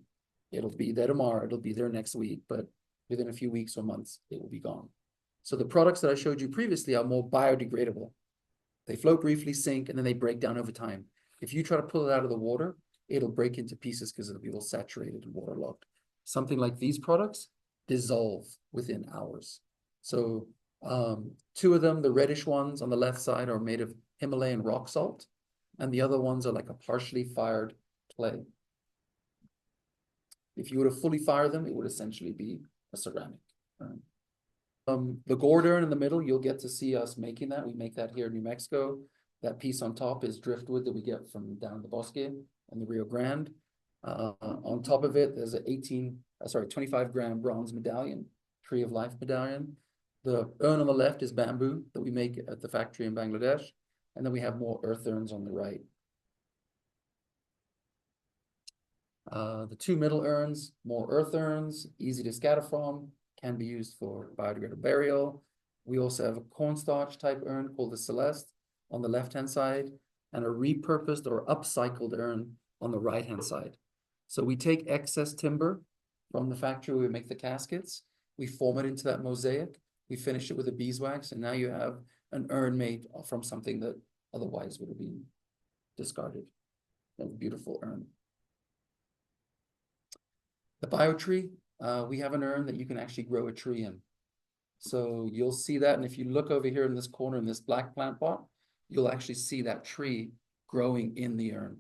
It'll be there tomorrow, it'll be there next week, but within a few weeks or months, it will be gone. So the products that I showed you previously are more biodegradable. They float briefly, sink, and then they break down over time. If you try to pull it out of the water, it'll break into pieces because it'll be all saturated and waterlogged. Something like these products dissolve within hours. So two of them, the reddish ones on the left side, are made of Himalayan rock salt, and the other ones are like a partially fired clay. If you were to fully fire them, it would essentially be a ceramic. The gourd urn in the middle, you'll get to see us making that. We make that here in New Mexico. That piece on top is driftwood that we get from down the Bosque and the Rio Grande. On top of it, there's a 25-gram bronze medallion, Tree of Life medallion. The urn on the left is bamboo that we make at the factory in Bangladesh. And then we have more earth urns on the right. The two middle urns, more earth urns, easy to scatter from, can be used for biodegradable burial. We also have a cornstarch type urn called the Celeste on the left-hand side. and a repurposed or upcycled urn on the right-hand side. So we take excess timber from the factory, we make the caskets, we form it into that mosaic, we finish it with a beeswax, and now you have an urn made from something that otherwise would have been discarded. A beautiful urn. The biotree, we have an urn that you can actually grow a tree in. So you'll see that, and if you look over here in this corner in this black plant pot, you'll actually see that tree growing in the urn.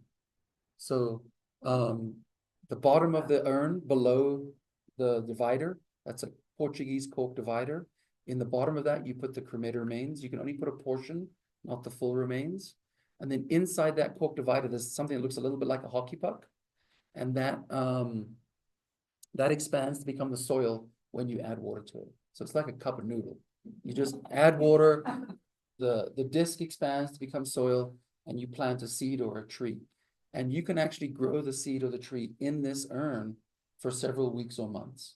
So the bottom of the urn below the divider, that's a Portuguese cork divider. In the bottom of that, you put the cremated remains. You can only put a portion, not the full remains. And then inside that cork divider, there's something that looks a little bit like a hockey puck. And that expands to become the soil when you add water to it. So it's like a cup of noodle. You just add water, the disc expands to become soil, and you plant a seed or a tree. And you can actually grow the seed or the tree in this urn for several weeks or months.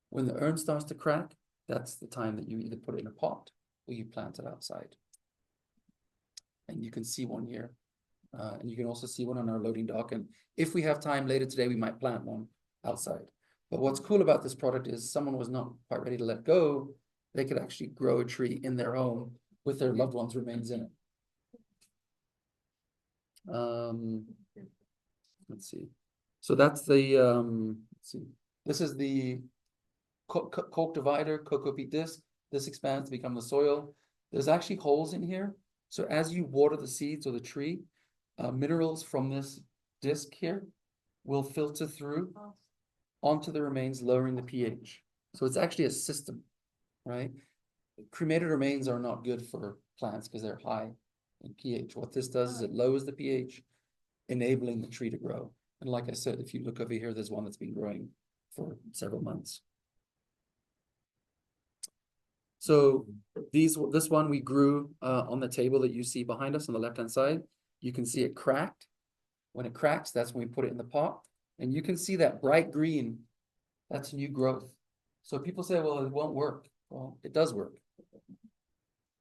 When the urn starts to crack, that's the time that you either put it in a pot or you plant it outside. And you can see one here. And you can also see one on our loading dock. And if we have time later today, we might plant one outside. But what's cool about this product is someone was not quite ready to let go. They could actually grow a tree in their home with their loved one's remains in it. Let's see. So that's the, let's see. This is the cork divider, cocoa peat disc. This expands to become the soil. There's actually holes in here. So as you water the seeds or the tree, minerals from this disc here will filter through onto the remains, lowering the pH. So it's actually a system, right? Cremated remains are not good for plants because they're high in pH. What this does is it lowers the pH, enabling the tree to grow. And like I said, if you look over here, there's one that's been growing for several months. So this one we grew on the table that you see behind us on the left-hand side. You can see it cracked. When it cracks, that's when we put it in the pot. And you can see that bright green, that's new growth. So people say, well, it won't work. Well, it does work.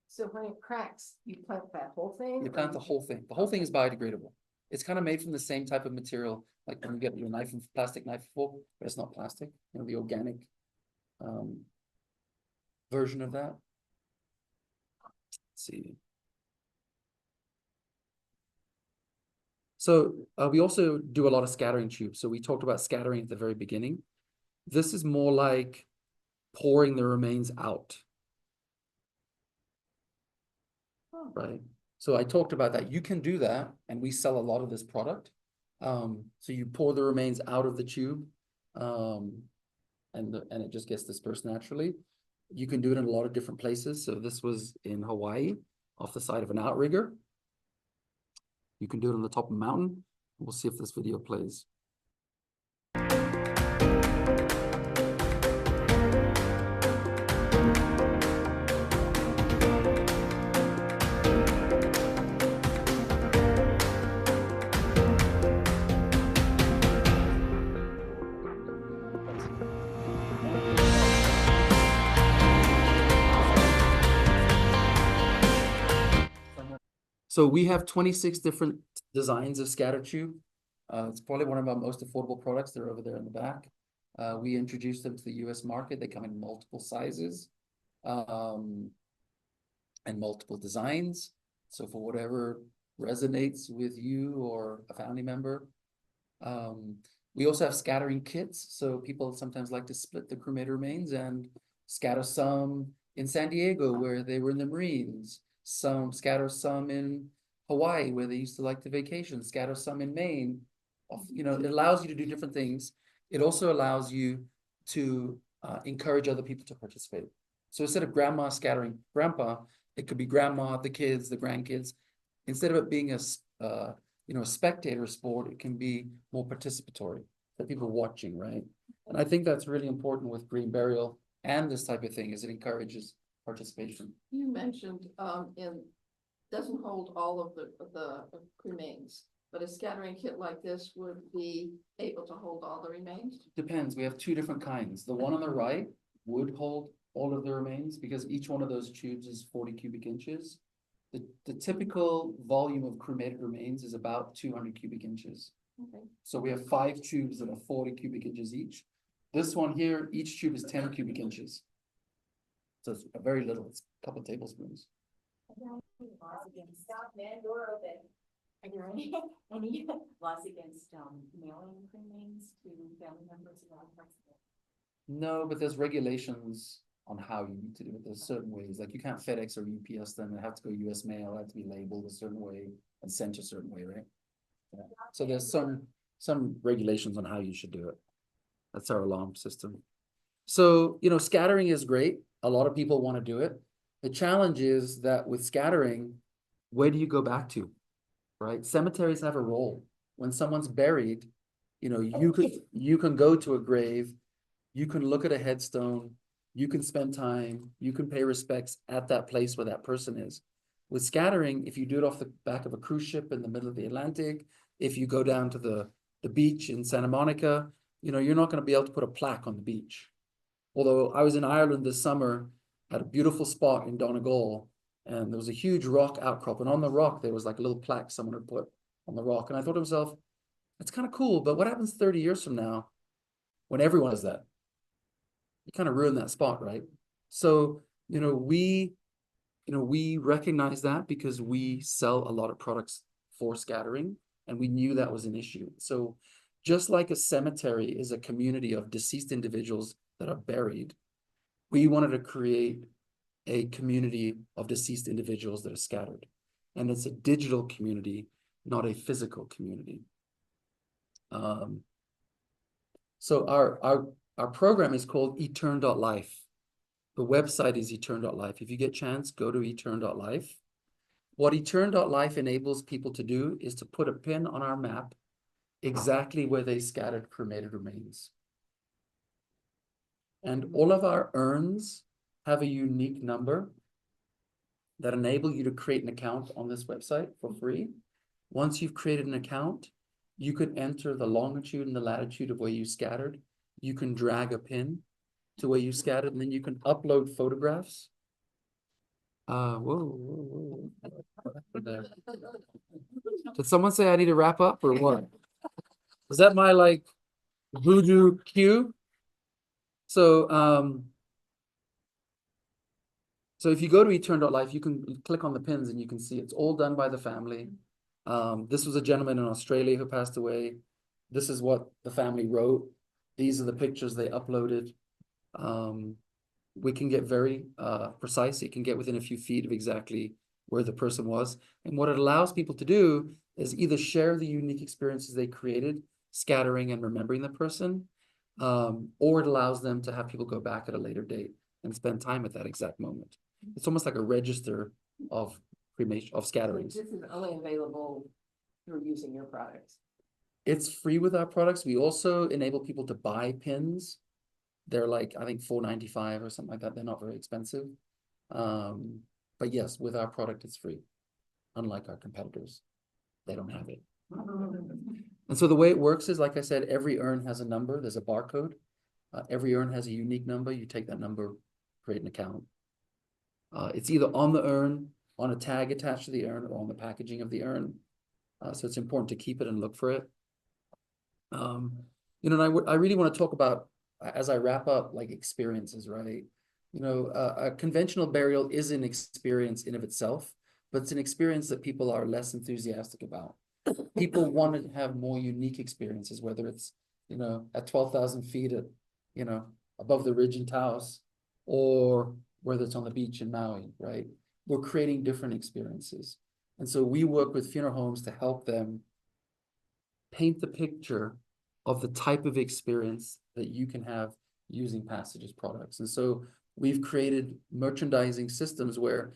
So when it cracks, you plant that whole thing? You plant the whole thing. The whole thing is biodegradable. It's kind of made from the same type of material, like when you get your knife and plastic knife fork, but it's not plastic, you know, the organic version of that. Let's see. So we also do a lot of scattering tubes. So we talked about scattering at the very beginning. This is more like pouring the remains out. Oh. Right. So I talked about that. You can do that, and we sell a lot of this product. So you pour the remains out of the tube, and it just gets dispersed naturally. You can do it in a lot of different places. So this was in Hawaii, off the side of an outrigger. You can do it on the top of a mountain. We'll see if this video plays. So we have 26 different designs of scatter tube. It's probably one of our most affordable products. They're over there in the back. We introduced them to the US market. They come in multiple sizes and multiple designs. So for whatever resonates with you or a family member. We also have scattering kits. So people sometimes like to split the cremated remains and scatter some in San Diego where they were in the Marines. Scatter some in Hawaii where they used to like to vacation, scatter some in Maine. You know, it allows you to do different things. It also allows you to encourage other people to participate. So instead of grandma scattering grandpa, it could be grandma, the kids, the grandkids. Instead of it being a spectator sport, it can be more participatory for people watching, right? And I think that's really important with green burial and this type of thing, is it encourages participation. You mentioned doesn't hold all of the remains, but a scattering kit like this would be able to hold all the remains? Depends. We have two different kinds. The one on the right would hold all of the remains because each one of those tubes is 40 cubic inches. The typical volume of cremated remains is about 200 cubic inches. Okay. So we have 5 tubes that are 40 cubic inches each. This one here, each tube is 10 cubic inches. So it's a very little, it's a couple tablespoons. Stop, man, door open. Are there any laws against, mailing remains to family members in other parts of No, but there's regulations on how you need to do it. There's certain ways, like you can't FedEx or UPS them. They have to go US mail, they have to be labeled a certain way and sent a certain way, right? Yeah. So there's some regulations on how you should do it. That's our alarm system. So, you know, scattering is great. A lot of people want to do it. The challenge is that with scattering, where do you go back to? Right? Cemeteries have a role. When someone's buried, you know, you can go to a grave, you can look at a headstone, you can spend time, you can pay respects at that place where that person is. With scattering, if you do it off the back of a cruise ship in the middle of the Atlantic, if you go down to the beach in Santa Monica, you know, you're not going to be able to put a plaque on the beach. Although I was in Ireland this summer at a beautiful spot in Donegal, and there was a huge rock outcrop, and on the rock there was like a little plaque someone had put on the rock, and I thought to myself, that's kind of cool, but what happens 30 years from now when everyone does that? You kind of ruin that spot, right? So, you know, we recognize that because we sell a lot of products for scattering, and we knew that was an issue. So just like a cemetery is a community of deceased individuals that are buried, we wanted to create a community of deceased individuals that are scattered. And it's a digital community, not a physical community. So our program is called Etern.Life. The website is Etern.Life. If you get a chance, go to Etern.Life. What Etern.Life enables people to do is to put a pin on our map exactly where they scattered cremated remains. And all of our urns have a unique number that enable you to create an account on this website for free. Once you've created an account, you can enter the longitude and the latitude of where you scattered. You can drag a pin to where you scattered, and then you can upload photographs. Whoa. Did someone say I need to wrap up or what? Was that my like voodoo cue? So if you go to Etern.Life, you can click on the pins and you can see it's all done by the family. This was a gentleman in Australia who passed away. This is what the family wrote. These are the pictures they uploaded. We can get very precise. It can get within a few feet of exactly where the person was. And what it allows people to do is either share the unique experiences they created, scattering and remembering the person, or it allows them to have people go back at a later date and spend time at that exact moment. It's almost like a register of cremation, of scatterings. This is only available through using your products. It's free with our products. We also enable people to buy pins. They're like, I think $4.95 or something like that. They're not very expensive. But yes, with our product, it's free. Unlike our competitors, they don't have it. And so the way it works is, like I said, every urn has a number. There's a barcode. Every urn has a unique number. You take that number, create an account. It's either on the urn, on a tag attached to the urn, or on the packaging of the urn. So it's important to keep it and look for it. You know, and I really want to talk about, as I wrap up, like experiences, right? You know, a conventional burial is an experience in of itself, but it's an experience that people are less enthusiastic about. People want to have more unique experiences, whether it's, you know, at 12,000 feet at, you know, above the ridge in Taos, or whether it's on the beach in Maui, right? We're creating different experiences. And so we work with funeral homes to help them paint the picture of the type of experience that you can have using Passages products. And so we've created merchandising systems where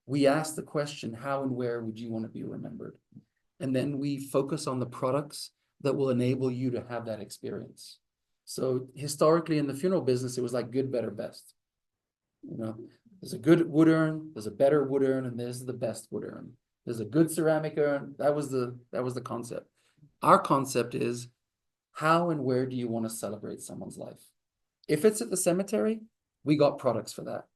we ask the question, how and where would you want to be remembered? And then we focus on the products that will enable you to have that experience. So historically in the funeral business, it was like good, better, best. You know, there's a good wood urn, there's a better wood urn, and there's the best wood urn. There's a good ceramic urn. That was the concept. Our concept is, how and where do you want to celebrate someone's life? If it's at the cemetery, we got products for that.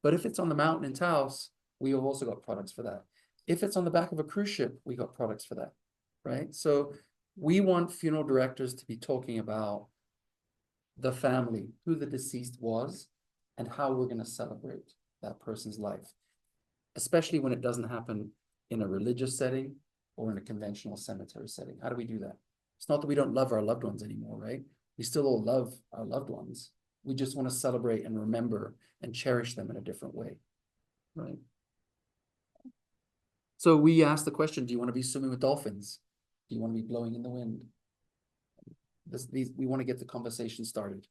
But if it's on the mountain in Taos, we have also got products for that. If it's on the back of a cruise ship, we got products for that, right? So we want funeral directors to be talking about the family, who the deceased was, and how we're going to celebrate that person's life, especially when it doesn't happen in a religious setting or in a conventional cemetery setting. How do we do that? It's not that we don't love our loved ones anymore, right? We still all love our loved ones. We just want to celebrate and remember and cherish them in a different way, right? So we asked the question, do you want to be swimming with dolphins? Do you want to be blowing in the wind? We want to get the conversation started.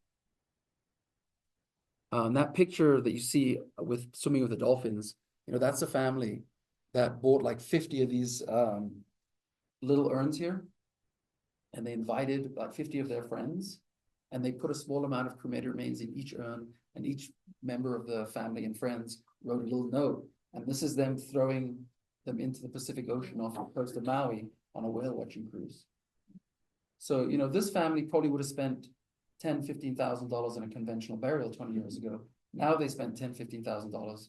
That picture that you see with swimming with the dolphins, that's a family that bought like 50 of these little urns here. And they invited about 50 of their friends. And they put a small amount of cremated remains in each urn. And each member of the family and friends wrote a little note. And this is them throwing them into the Pacific Ocean off the coast of Maui on a whale watching cruise. So, this family probably would have spent $10,000, $15,000 in a conventional burial 20 years ago. Now they spend $10,000, $15,000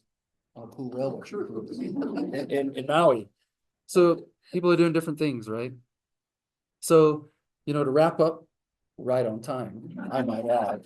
on a cool whale watching cruise in Maui. So people are doing different things, right? So, to wrap up, right on time, I might add,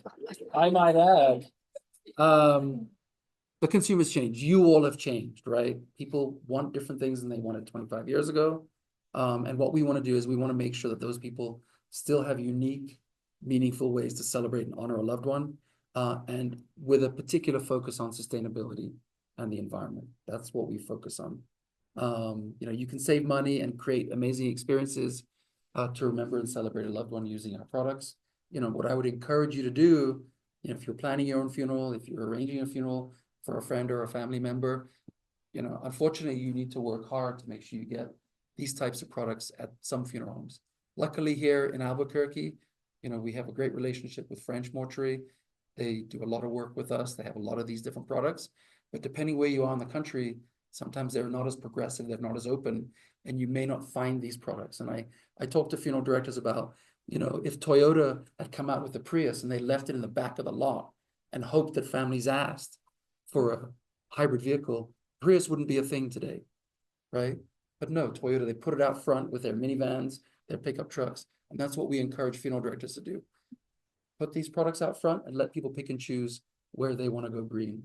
the consumers change. You all have changed, right? People want different things than they wanted 25 years ago. And what we want to do is we want to make sure that those people still have unique, meaningful ways to celebrate and honor a loved one, and with a particular focus on sustainability and the environment. That's what we focus on. You can save money and create amazing experiences to remember and celebrate a loved one using our products. What I would encourage you to do, if you're planning your own funeral, if you're arranging a funeral for a friend or a family member, unfortunately, you need to work hard to make sure you get these types of products at some funeral homes. Luckily, here in Albuquerque, we have a great relationship with French Mortuary. They do a lot of work with us. They have a lot of these different products, but depending where you are in the country, sometimes they're not as progressive, they're not as open, and you may not find these products. And I talk to funeral directors about, if Toyota had come out with the Prius and they left it in the back of the lot and hoped that families asked for a hybrid vehicle, Prius wouldn't be a thing today, right? But no, Toyota, they put it out front with their minivans, their pickup trucks, and that's what we encourage funeral directors to do. Put these products out front and let people pick and choose where they want to go green.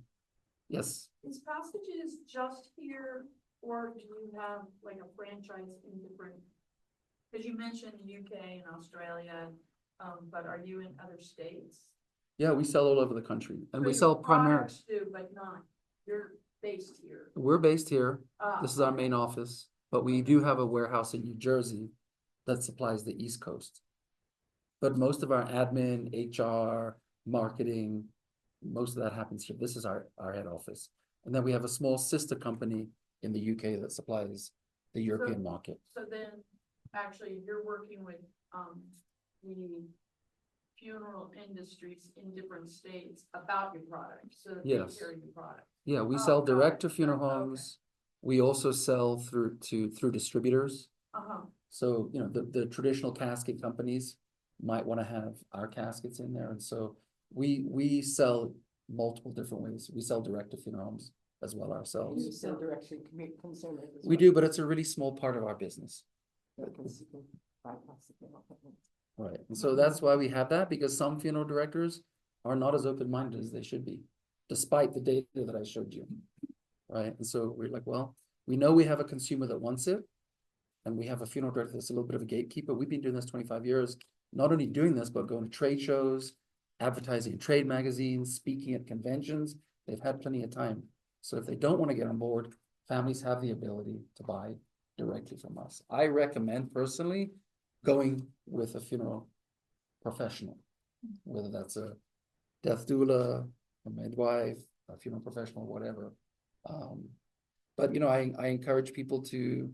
Yes? Is Passages just here, or do you have like a franchise in different? Because you mentioned UK and Australia, but are you in other states? Yeah, we sell all over the country, and So we your sell primarily. products do, but not, you're based here. We're based here. Ah, This is our main office, but we do have a warehouse in New Jersey that supplies the East Coast. But most of our admin, HR, marketing, most of that happens here. This is our head office. And then we have a small sister company in the UK that supplies the European market. So then, actually, you're working with, the funeral industries in different states about your product, so that they Yes. carry your product. Yeah, we Oh, sell got direct it. to funeral Okay. homes. We also sell through distributors. Uh-huh. So, the traditional casket companies might want to have our caskets in there. And so we sell multiple different ways. We sell direct to funeral homes as well You ourselves. sell directly to consumers. as We well. do, but it's a really small part of our business. Because you can bypass the funeral company. Right. And so that's why we have that, because some funeral directors are not as open-minded as they should be, despite the data that I showed you. Right. And so we're like, well, we know we have a consumer that wants it. And we have a funeral director that's a little bit of a gatekeeper. We've been doing this 25 years, not only doing this, but going to trade shows, advertising in trade magazines, speaking at conventions. They've had plenty of time. So if they don't want to get on board, families have the ability to buy directly from us. I recommend personally going with a funeral professional, whether that's a death doula, a midwife, a funeral professional, whatever. But I encourage people to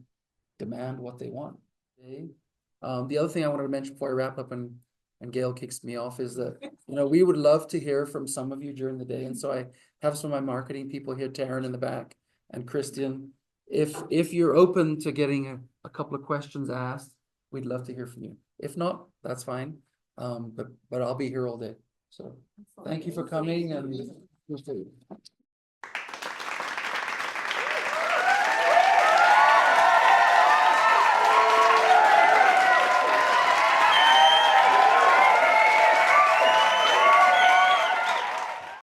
demand what they want. Okay. The other thing I wanted to mention before I wrap up and Gail kicks me off is that, we would love to hear from some of you during the day. And so I have some of my marketing people here, Taryn in the back and Christian. If you're open to getting a couple of questions asked, we'd love to hear from you. If not, that's fine. But I'll be here all day. So thank you for coming and